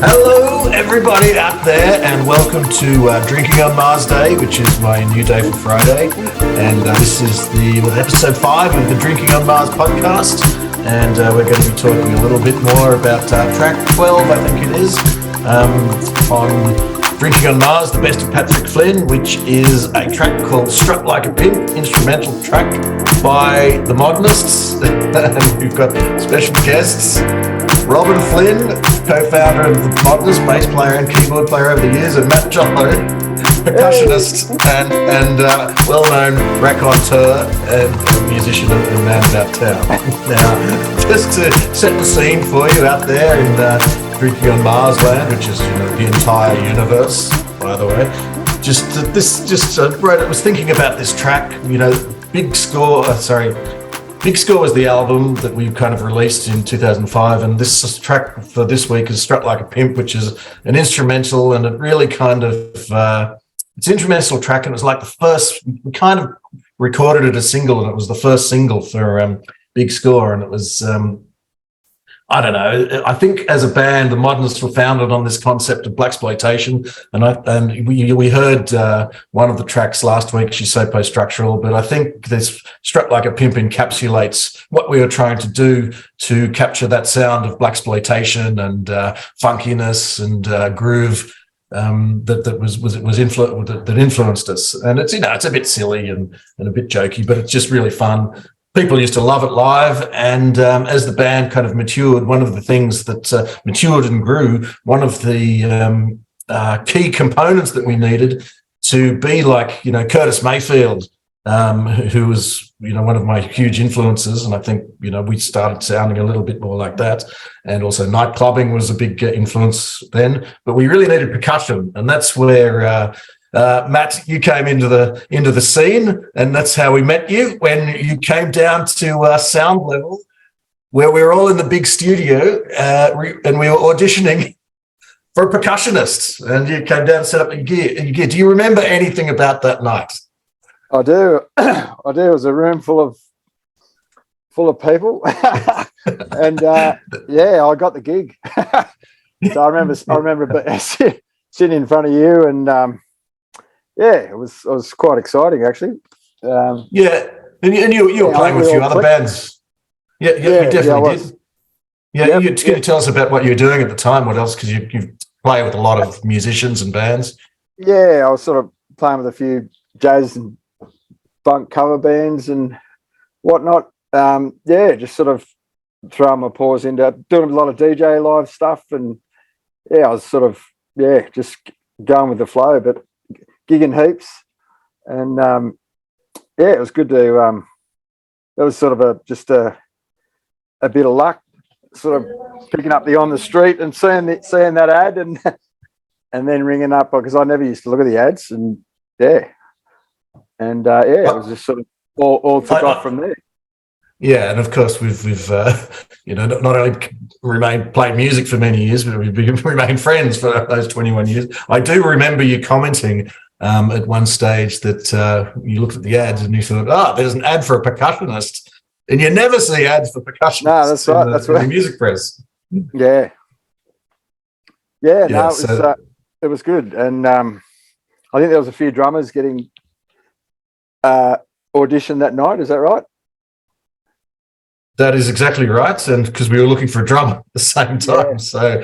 Hello, everybody out there, and welcome to Drinking on Mars Day, which is my new day for Friday. And this is episode 5 of the Drinking on Mars podcast. And we're going to be talking a little bit more about track 12, I think it is, on Drinking on Mars, the best of Robin Flynn, which is a track called Strut Like a Pimp, instrumental track by the Modernists. And we've got special guests. Robin Flynn, co-founder of the Modernists, bass player and keyboard player over the years, and Matt Jollow, percussionist and well-known raconteur and musician and man about town. Now, just to set the scene for you out there in Drinking on Mars land, which is the entire universe, by the way. I was thinking about this track. Big Score was the album that we kind of released in 2005, and this track for this week is Strut Like a Pimp, which is an instrumental, and it really kind of, it's an instrumental track, and it was like we kind of recorded it as single, and it was the first single for Big Score, and it was, I don't know, I think as a band, the Modernists were founded on this concept of Blaxploitation, and we heard one of the tracks last week, She's So Post-Structural, but I think this Strut Like a Pimp encapsulates what we were trying to do to capture that sound of Blaxploitation and funkiness and groove that influenced us. And it's it's a bit silly and a bit jokey, but it's just really fun. People used to love it live, and as the band kind of matured, one of the things that matured and grew, one of the key components that we needed to be like, Curtis Mayfield, who was, one of my huge influences, and I think, we started sounding a little bit more like that, and also night clubbing was a big influence then, but we really needed percussion, and that's where Matt, you came into the scene, and that's how we met you when you came down to Sound Level, where we were all in the big studio and we were auditioning for a percussionist, and you came down and set up your gear. Do you remember anything about that night? I do. It was a room full of people, and I got the gig. So I remember sitting in front of you and. It was quite exciting, actually. And you were playing with a few other bands. You definitely did. Can you tell us about what you were doing at the time? What else? Because you play with a lot of musicians and bands. Yeah, I was sort of playing with a few jazz and funk cover bands and whatnot. Just sort of throwing my paws into doing a lot of DJ live stuff, and I was sort of just going with the flow, but gigging heaps, and it was good to. It was sort of just a bit of luck, sort of picking up the On the Street and seeing that ad, and then ringing up, because I never used to look at the ads, and it was just sort of all took off from there. Yeah, and of course we've not only played music for many years, but we've remained friends for those 21 years. I do remember you commenting at one stage that you looked at the ads and you thought, there's an ad for a percussionist, and you never see ads for percussionists. No, that's right. That's right. In the music press. Yeah. It was good, and I think there was a few drummers getting auditioned that night. Is that right? That is exactly right, and because we were looking for a drummer at the same time, so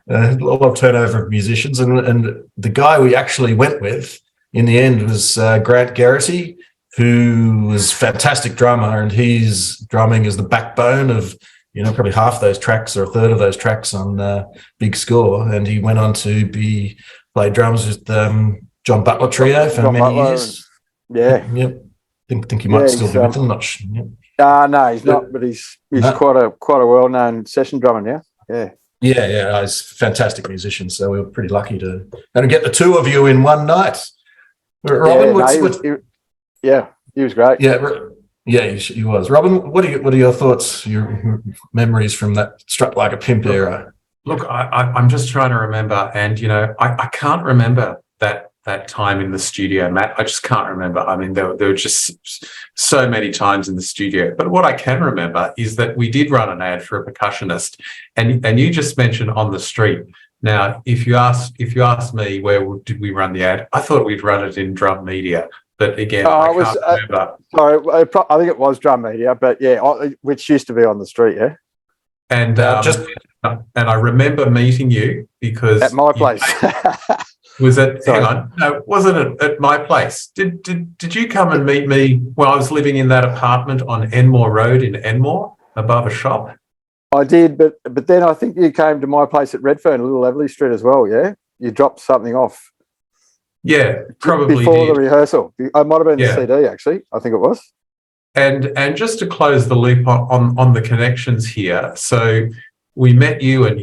a lot of turnover of musicians, and the guy we actually went with in the end was Gerahty, who was a fantastic drummer, and his drumming is the backbone of probably half those tracks or a third of those tracks on Big Score, and he went on to play drums with John Butler Trio for many years. Yeah, yep. Think he might still be with them. Not sure. Yep. No, he's not, but he's quite a well-known session drummer now. Yeah, he's a fantastic musician, so we were pretty lucky to get the two of you in one night. Robin, he was great. Yeah, he was. Robin, what are your thoughts, your memories from that Strut Like a Pimp era? Look, I'm just trying to remember, and I can't remember that time in the studio, Matt. I just can't remember. I mean, there were just so many times in the studio. But what I can remember is that we did run an ad for a percussionist, and you just mentioned On the Street. Now, if you ask me did we run the ad, I thought we'd run it in Drum Media, but again, I can't remember. Sorry, I think it was Drum Media, but yeah, which used to be on the street, yeah. And and I remember meeting you because at my place. Was it? Hang on, no, wasn't it at my place? Did you come and meet me when I was living in that apartment on Enmore Road in Enmore, above a shop? I did, but then I think you came to my place at Redfern, Little Leverley Street as well, yeah? You dropped something off. Yeah, probably before the rehearsal. It might have been the CD, actually. I think it was. And just to close the loop on the connections here, so we met you, and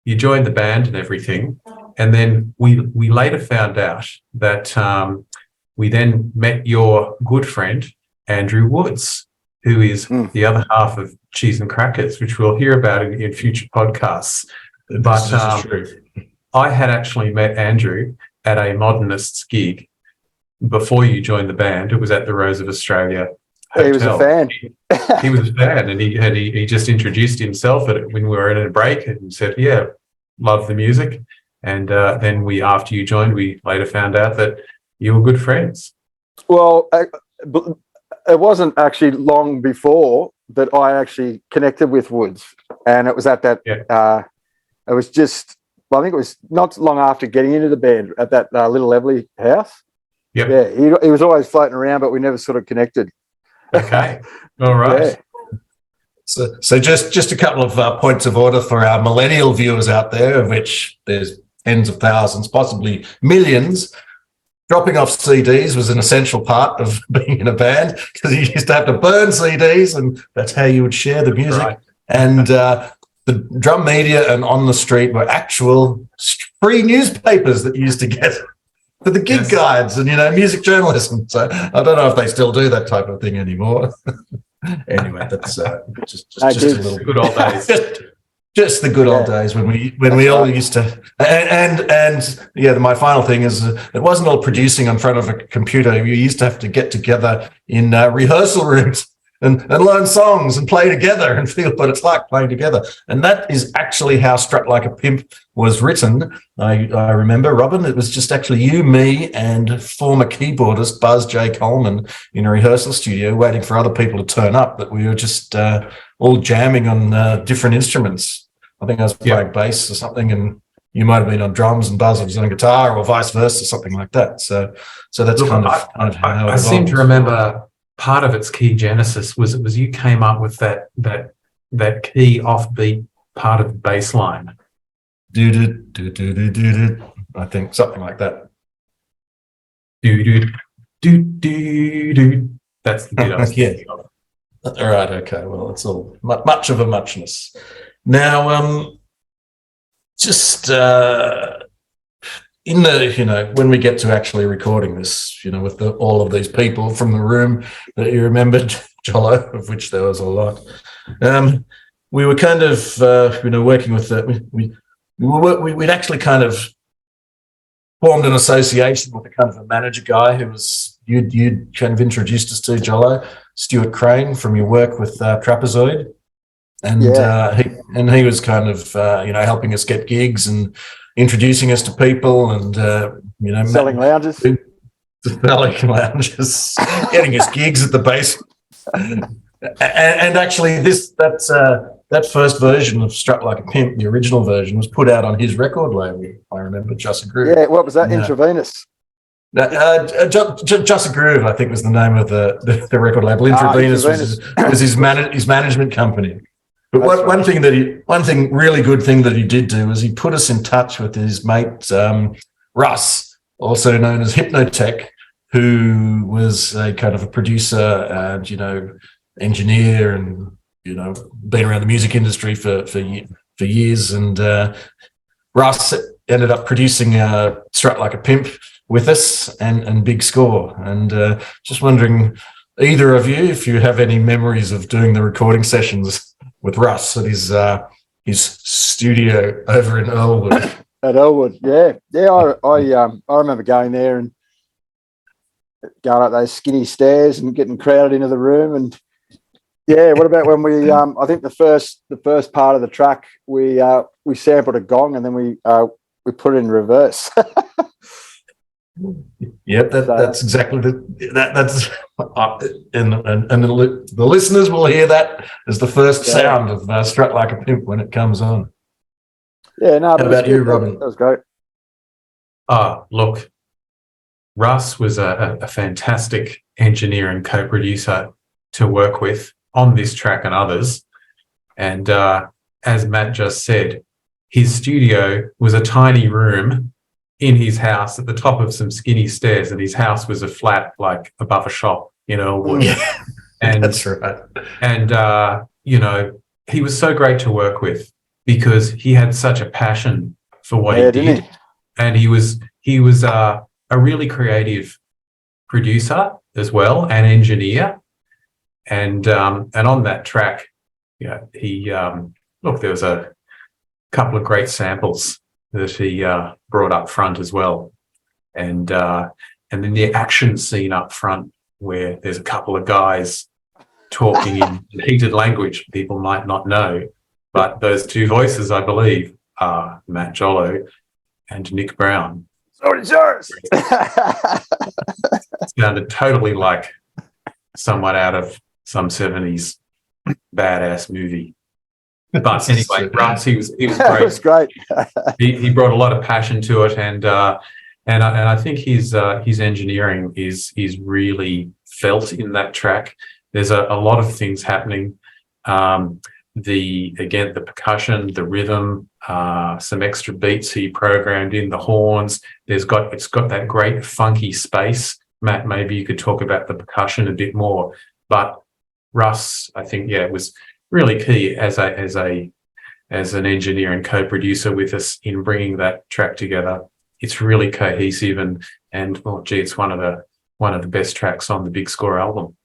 you joined the band and everything, and then we later found out that we then met your good friend Andrew Woods, who is the other half of Cheese and Crackers, which we'll hear about in future podcasts. But I had actually met Andrew at a Modernists gig before you joined the band. It was at the Rose of Australia Hotel. He was a fan. He was a fan, and he just introduced himself when we were in a break and said, "Yeah, love the music." And then after you joined, we later found out that you were good friends. Well, it wasn't actually long before that I actually connected with Woods, and it was at that. Yeah. It was just. Well, I think it was not long after getting into the band at that Little Leverley house. Yep. Yeah, he was always floating around, but we never sort of connected. Okay. All right. Yeah. So just a couple of points of order for our millennial viewers out there, of which there's tens of thousands, possibly millions. Dropping off CDs was an essential part of being in a band, because you used to have to burn CDs, and that's how you would share the music. Right. And the Drum Media and On the Street were actual free newspapers that you used to get for the gig guides and, music journalism. So I don't know if they still do that type of thing anymore. Anyway, that's just a little good old days. Just the good old days when we all used to, and my final thing is it wasn't all producing in front of a computer. You used to have to get together in rehearsal rooms and learn songs and play together and feel what it's like playing together. And that is actually how Strut Like a Pimp was written. I remember, Robin, it was just actually you, me, and former keyboardist Buzz J. Coleman in a rehearsal studio waiting for other people to turn up, that we were just all jamming on different instruments. I think I was playing bass or something, and you might have been on drums and Buzz was on guitar, or vice versa, something like that. So that's kind of how it I seem to remember part of its key genesis was you came up with that key offbeat part of the bass line. I think something like that. That's the bit I was thinking of. All right, okay. Well, it's all much of a muchness. Now, just in the, when we get to actually recording this, with all of these people from the room that you remembered, Jollow, of which there was a lot, we were kind of, working with that. We'd actually kind of formed an association with a kind of a manager guy who was, you'd kind of introduced us to, Jollow, Stuart Crane, from your work with Trapezoid. And he was kind of, helping us get gigs and introducing us to people, and selling lounges, getting us gigs at the base. And actually, that first version of Strut Like a Pimp, the original version, was put out on his record label. I remember, Just a Groove. Yeah, what was that? Intravenous. Just a Groove, I think, was the name of the record label. Intravenous was his management company. But one really good thing that he did do was he put us in touch with his mate Russ, also known as Hypnotech, who was a kind of a producer and engineer, and been around the music industry for years. And Russ ended up producing Strut Like a Pimp with us and Big Score. And just wondering, either of you, if you have any memories of doing the recording sessions with Russ at his studio over in Earlwood. At Earlwood, I remember going there and going up those skinny stairs and getting crowded into the room, and Yeah, what about when we? I think the first part of the track we sampled a gong and then we put it in reverse. Yep, that's exactly that's and the listeners will hear that as the first sound of Strut Like a Pimp when it comes on. Yeah, no. How about you, Robin? That was great. Look, Russ was a fantastic engineer and co-producer to work with on this track and others. And as Matt just said, his studio was a tiny room in his house at the top of some skinny stairs, and his house was a flat like above a shop in Earlwood. Yeah, and that's right. And he was so great to work with because he had such a passion for what he did, and he was a really creative producer as well, and engineer. And on that track, he there was a couple of great samples that he brought up front as well, and then the action scene up front where there's a couple of guys talking in heated language people might not know, but those two voices, I believe, are Matt Jollow and Nick Brown. So it's yours. It sounded totally like someone out of some 70s badass movie. But anyway, Russ, he was great. That was great. He brought a lot of passion to it, and I think his engineering is really felt in that track. There's a lot of things happening. The percussion, the rhythm, some extra beats he programmed in, the horns. It's got that great funky space. Matt, maybe you could talk about the percussion a bit more. But Russ, I think, it was really key as an engineer and co-producer with us in bringing that track together. It's really cohesive and it's one of the best tracks on the Big Score album.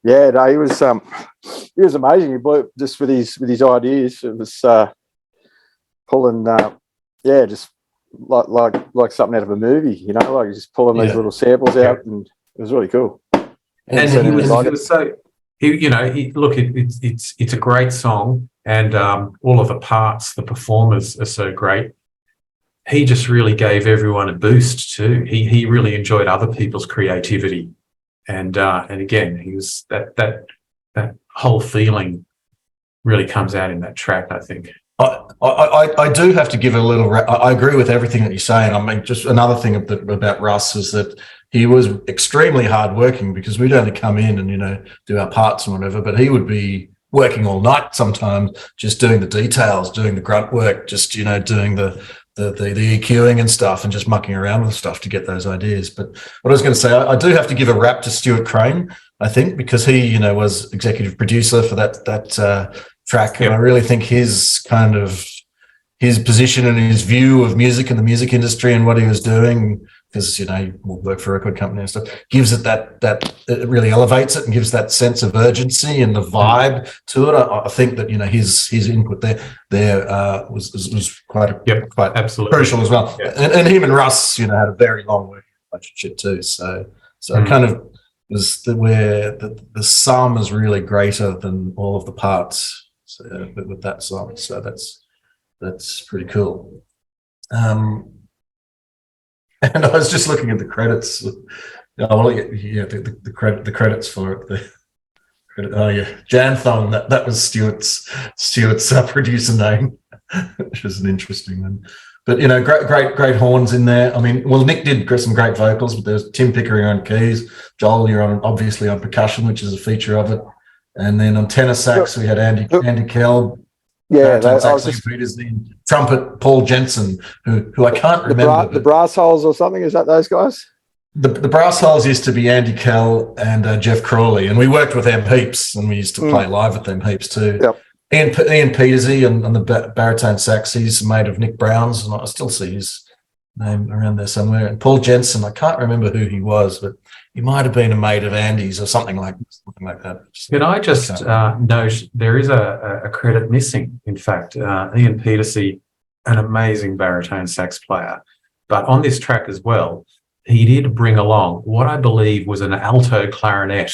Yeah, no, he was amazing. He blew just with his ideas. It was pulling, just like something out of a movie. Like just pulling these little samples out, and it was really cool. And he was so. It's a great song, and all of the parts, the performers are so great. He just really gave everyone a boost too. He really enjoyed other people's creativity. And again, he was that whole feeling really comes out in that track, I think. I do have to give a little. I agree with everything that you're saying. I mean, just another thing about Russ is that he was extremely hardworking, because we'd only come in and do our parts and whatever, but he would be working all night sometimes, just doing the details, doing the grunt work, just doing the EQing and stuff, and just mucking around with stuff to get those ideas. But what I was going to say, I do have to give a rap to Stuart Crane, I think, because he was executive producer for that track. And I really think his position and his view of music and the music industry and what he was doing, because he will work for a record company and stuff, gives it that it really elevates it and gives that sense of urgency and the vibe to it. I think that his input there was quite absolutely crucial as well. Yeah. And him and Russ had a very long working relationship too. So it kind of was where the sum is really greater than all of the parts. With that song, so that's pretty cool. And I was just looking at the credits. The credits for it. Janthong. That was Stuart's producer name, which was an interesting one. But great horns in there. I mean, Nick did some great vocals, but there's Tim Pickering on keys, Joel, you're obviously on percussion, which is a feature of it. And then on tenor sax, we had Andy Kell. Yeah, Pieterse, trumpet, Paul Jensen, who I can't remember. The Brass Holes or something, is that those guys? The Brass Holes used to be Andy Kell and Jeff Crawley, and we worked with them heaps, and we used to play live with them heaps too. Yep. Ian Pieterse on the baritone sax, he's made of Nick Brown's, and I still see his name around there somewhere. And Paul Jensen, I can't remember who he was, but he might have been a mate of Andy's or something like that. Can I just note there is a credit missing? In fact, Ian Pieterse, an amazing baritone sax player, but on this track as well, he did bring along what I believe was an alto clarinet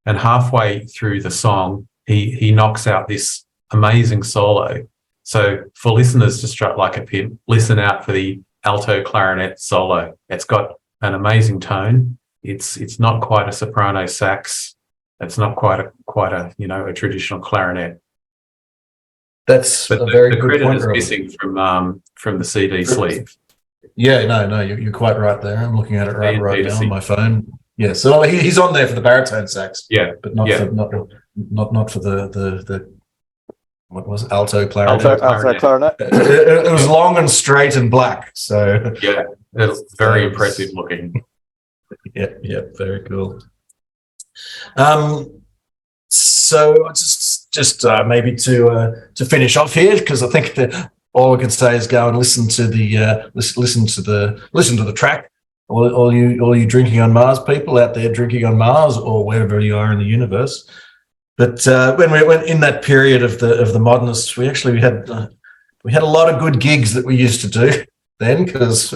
and halfway through the song, he knocks out this amazing solo. So for listeners to Strut Like a Pimp, listen out for the alto clarinet solo. It's got an amazing tone. It's not quite a soprano sax. It's not quite a a traditional clarinet. That's But a very the good credit point, is Robin. missing from the CD sleeve. Yeah, no, you're quite right there. I'm looking at it right now Pieterse. on my phone. Yeah, so he's on there for the baritone sax. Yeah, but not for the what was it? Alto clarinet. Alto clarinet. It was long and straight and black. So yeah, it's very impressive looking. yeah, very cool. So just maybe to finish off here, because I think that all we can say is go and listen to the track. All you drinking on Mars people out there drinking on Mars or wherever you are in the universe. But when we went in that period of the Modernists, we had a lot of good gigs that we used to do then, because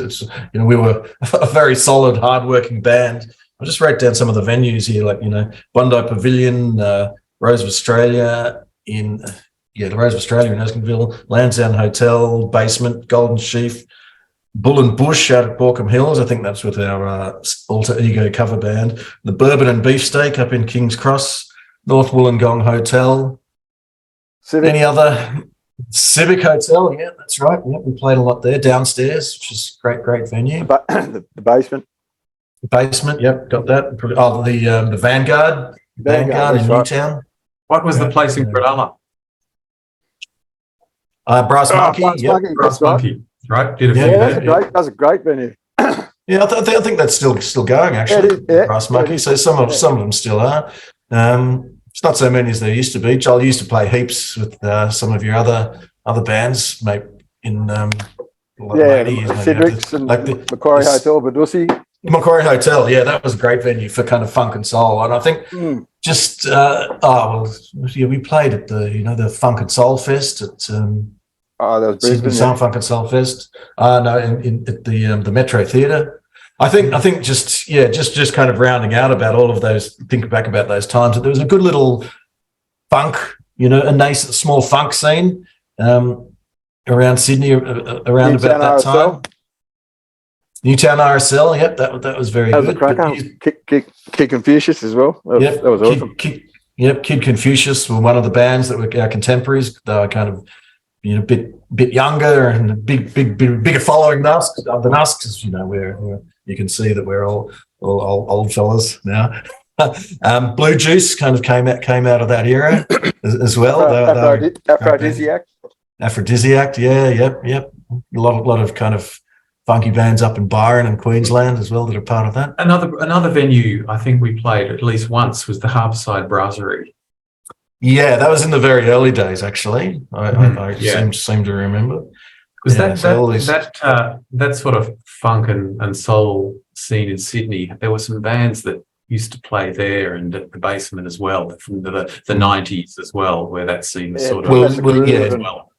we were a very solid, hardworking band. I just wrote down some of the venues here, like Bondi Pavilion, Rose of Australia the Rose of Australia in Erskineville, Lansdowne Hotel, Basement, Golden Sheaf, Bull and Bush out at Borkham Hills. I think that's with our Alter Ego cover band. The Bourbon and Beefsteak up in King's Cross, North Wollongong Hotel. Civic. Any other? Civic Hotel, yeah, that's right. Yeah, we played a lot there. Downstairs, which is great venue. The basement. The Basement, yep, got that. Oh, the Vanguard in Right. Newtown. What was the place in Cronulla? Brass Monkey, Brass yep. Monkey, Brass that's right. Monkey, right? Did a few Yeah, there. that's a great venue. Yeah, I think that's still going actually. It is, yeah. Brass Monkey. So some of them still are. It's not so many as there used to be. Joel used to play heaps with some of your other bands, mate. In Cedric's and Macquarie Hotel, Badusi. Macquarie Hotel, yeah, that was a great venue for kind of funk and soul. And I think we played at the Funk and Soul Fest at that was Sydney Brisbane. Sound Funk and Soul Fest. No, at the Metro Theatre. I think just kind of rounding out about all of those. Think back about those times. That there was a good little funk, a nice small funk scene around Sydney around Newtown about that RSL. time. Newtown RSL, yep, that was very That was good. a cracker. Kid Confucius as well. That was awesome. Kid Confucius were one of the bands that were our contemporaries. They were kind of bit younger and a bigger following than us. Because we're you can see that we're all old fellas now. Blue Juice kind of came out of that era as well. Aphrodisiac, yeah, yep. A lot of kind of funky bands up in Byron and Queensland as well that are part of that. Another venue I think we played at least once was the Harborside Brasserie. Yeah, that was in the very early days, actually. I seem to remember. Was that sort of funk and soul scene in Sydney? There were some bands that used to play there and at the Basement as well, from the 90s as well, where that scene was sort of as well.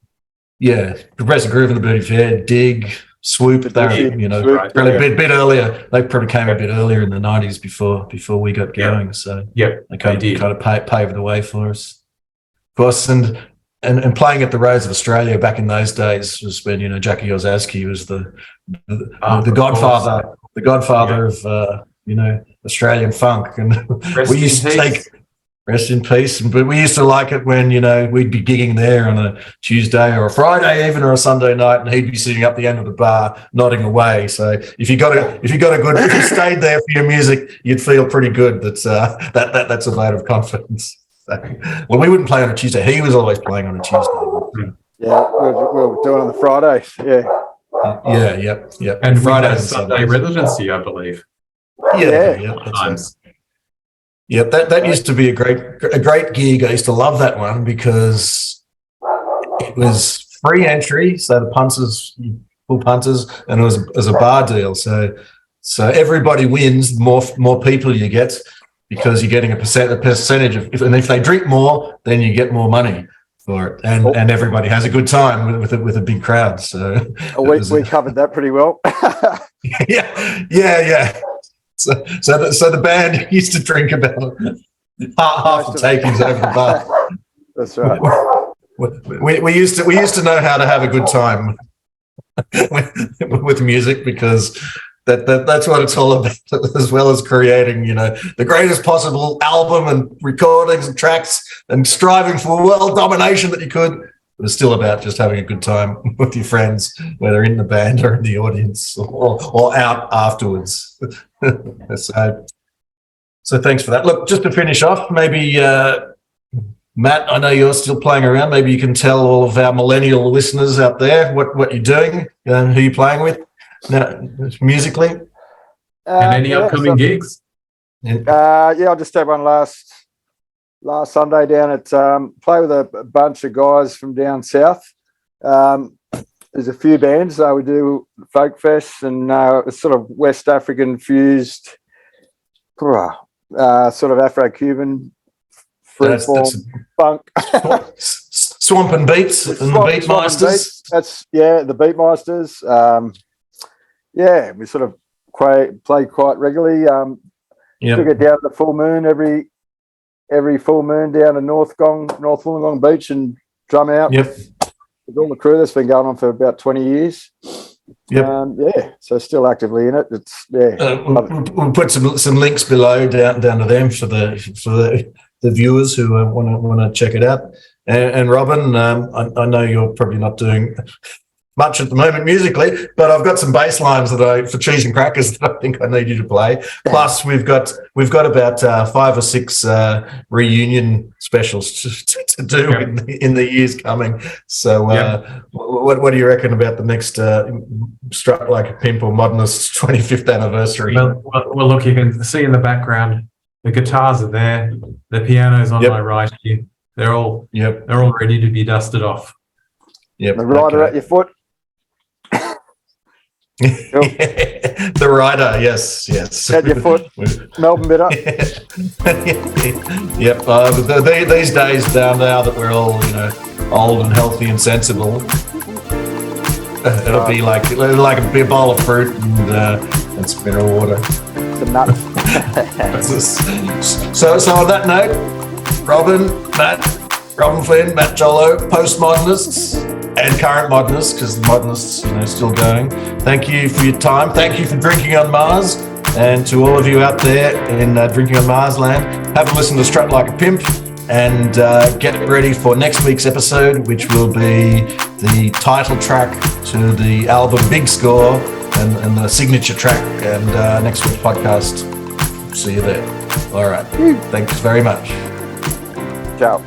Yeah, Progressive Groove and the Booty Fair, Dig, Swoop, they were, probably a bit earlier. They probably came a bit earlier in the 90s before we got going. So they kind of paved the way for us. Of course, and playing at the Rose of Australia back in those days was when Jackie Ozowski was the godfather of Australian funk, and we used to take rest in peace. But we used to like it when we'd be gigging there on a Tuesday or a Friday even or a Sunday night, and he'd be sitting up the end of the bar nodding away. So if you stayed there for your music, you'd feel pretty good. That's a vote of confidence. Well, we wouldn't play on a Tuesday. He was always playing on a Tuesday. Yeah, we'll do it on the Fridays. Yeah. Yep. And Fridays and Sunday residency, I believe. Yeah. That's right. Yep, that used to be a great gig. I used to love that one because it was free entry, so the punters, full punters, and it was a bar deal. So everybody wins. More people you get because you're getting a percentage of, and if they drink more, then you get more money for it, and everybody has a good time with a big crowd. So we covered that pretty well. Yeah. So the band used to drink about half the takings over the bar. That's right. We used to know how to have a good time with music, because that's what it's all about, as well as creating, the greatest possible album and recordings and tracks and striving for world domination that you could. It was still about just having a good time with your friends, whether in the band or in the audience or out afterwards. So thanks for that. Look, just to finish off, maybe Matt, I know you're still playing around. Maybe you can tell all of our millennial listeners out there what you're doing and who you're playing with musically. And any upcoming gigs? I just had one last Sunday down at play with a bunch of guys from down south. There's a few bands. We do folk fest and sort of West African fused, sort of Afro-Cuban freeform funk. Swamp and Beats and the Beatmeisters. That's the Beatmeisters. We sort of play quite regularly. We get down to the full moon every full moon down to North Wollongong Beach and drum out. With all the crew. That's been going on for about 20 years. So still actively in it. It's we'll put some links below down to them for the viewers who want to check it out. And Robin, I know you're probably not doing much at the moment musically, but I've got some bass lines for Cheese and Crackers that I think I need you to play. Plus, we've got about 5 or 6 reunion specials to do in the years coming. So, what do you reckon about the next Strut Like a Pimp or Modernists 25th anniversary? Well, look, you can see in the background the guitars are there, the piano's on my right here. They're all ready to be dusted off. Yep. The rider at your foot. The rider, yes. At your foot, Melbourne bit up. These days, down now that we're all old and healthy and sensible, it'll be like a bowl of fruit and some mineral water. Some nuts. So on that note, Robin Flynn, Matt Jollow, postmodernists and current modernists, because the modernists, still going. Thank you for your time. Thank you for Drinking on Mars, and to all of you out there in Drinking on Mars land, have a listen to Strut Like a Pimp, and get ready for next week's episode, which will be the title track to the album Big Score and the signature track. And next week's podcast, see you there. All right. Thanks very much. Ciao.